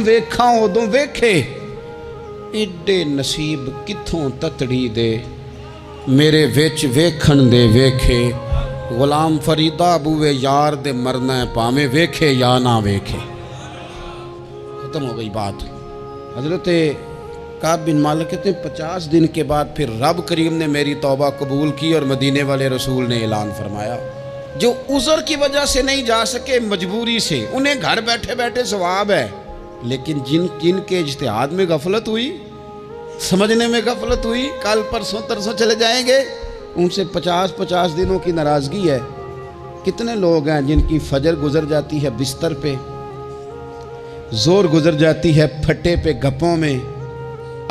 वेखां उदों वेखे, एडे नसीब कित्थों ततड़ी दे, मेरे विच वेखण दे वेखे। गुलाम फरीदा बूए यार दे मरना है, भावें वेखे या ना वेखे। ख़त्म हो गई बात। हज़रत काब बिन मालिक कहते हैं 50 दिन के बाद फिर रब करीम ने मेरी तौबा कबूल की और मदीने वाले रसूल ने ऐलान फरमाया, जो उज़र की वजह से नहीं जा सके, मजबूरी से, उन्हें घर बैठे बैठे सवाब है, लेकिन जिनके इज्तिहाद में गफलत हुई, समझने में गफलत हुई, कल परसों तरसों चले जाएंगे, उनसे 50-50 दिनों की नाराज़गी है। कितने लोग हैं जिनकी फजर गुजर जाती है बिस्तर पे, जोर गुजर जाती है फट्टे पे गप्पों में,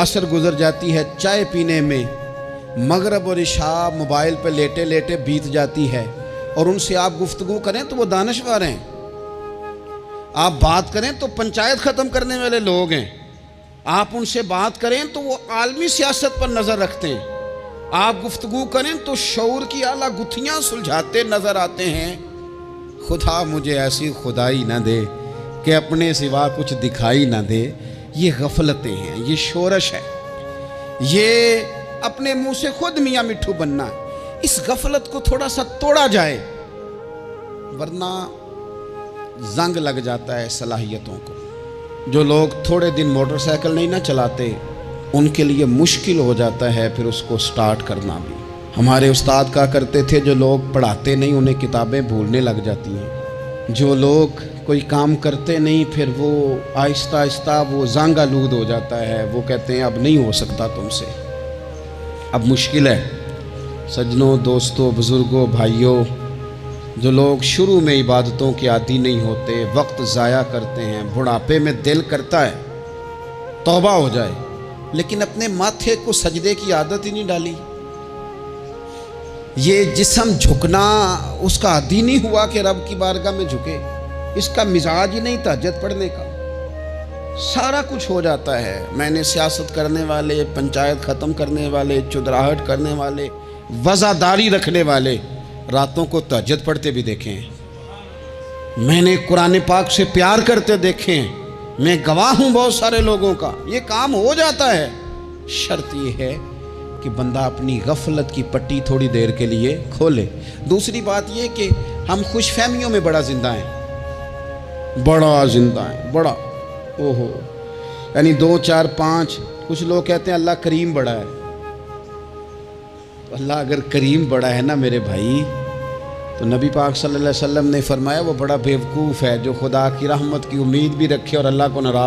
असर गुजर जाती है चाय पीने में, मगरब और इशा मोबाइल पे लेटे लेटे बीत जाती है, और उनसे आप गुफ्तगू करें तो वो दानश्वर हैं, आप बात करें तो पंचायत ख़त्म करने वाले लोग हैं, आप उनसे बात करें तो वो आलमी सियासत पर नज़र रखते हैं, आप गुफ्तगू करें तो शऊर की आला गुत्थियाँ सुलझाते नज़र आते हैं। खुदा मुझे ऐसी खुदाई न दे कि अपने सिवा कुछ दिखाई न दे। ये गफलतें हैं, ये शोरश है, ये अपने मुंह से खुद मियाँ मिट्ठू बनना है। इस गफलत को थोड़ा सा तोड़ा जाए, वरना जंग लग जाता है सलाहियतों को। जो लोग थोड़े दिन मोटरसाइकिल नहीं ना चलाते, उनके लिए मुश्किल हो जाता है फिर उसको स्टार्ट करना भी। हमारे उस्ताद कहा करते थे, जो लोग पढ़ाते नहीं उन्हें किताबें भूलने लग जाती हैं, जो लोग कोई काम करते नहीं फिर वो आहिस्ता आहिस्ता वो जंग आलूद हो जाता है, वो कहते हैं अब नहीं हो सकता तुमसे, अब मुश्किल है। सज्जनों, दोस्तों, बुज़ुर्गों, भाइयों, जो लोग शुरू में इबादतों के आदी नहीं होते, वक्त ज़ाया करते हैं, बुढ़ापे में दिल करता है तौबा हो जाए, लेकिन अपने माथे को सजदे की आदत ही नहीं डाली। ये जिस्म झुकना उसका आदी नहीं हुआ कि रब की बारगाह में झुके, इसका मिजाज ही नहीं तहज्जुद पढ़ने का। सारा कुछ हो जाता है। मैंने सियासत करने वाले, पंचायत ख़त्म करने वाले, चुदराहट करने वाले, वज़ादारी रखने वाले रातों को तहज्जुद पढ़ते भी देखे हैं। मैंने कुरान पाक से प्यार करते देखे हैं। मैं गवाह हूँ बहुत सारे लोगों का। ये काम हो जाता है। शर्त ये है कि बंदा अपनी गफलत की पट्टी थोड़ी देर के लिए खोले। दूसरी बात ये कि हम खुशफहमियों में बड़ा जिंदा हैं, बड़ा जिंदा हैं, बड़ा ओहो, यानी 2, 4, 5। कुछ लोग कहते हैं अल्लाह करीम बड़ा है। अल्लाह अगर करीम बड़ा है ना मेरे भाई, तो नबी पाक सल्लल्लाहु अलैहि वसल्लम ने फरमाया वो बड़ा बेवकूफ़ है जो खुदा की रहमत की उम्मीद भी रखे और अल्लाह को नाराज़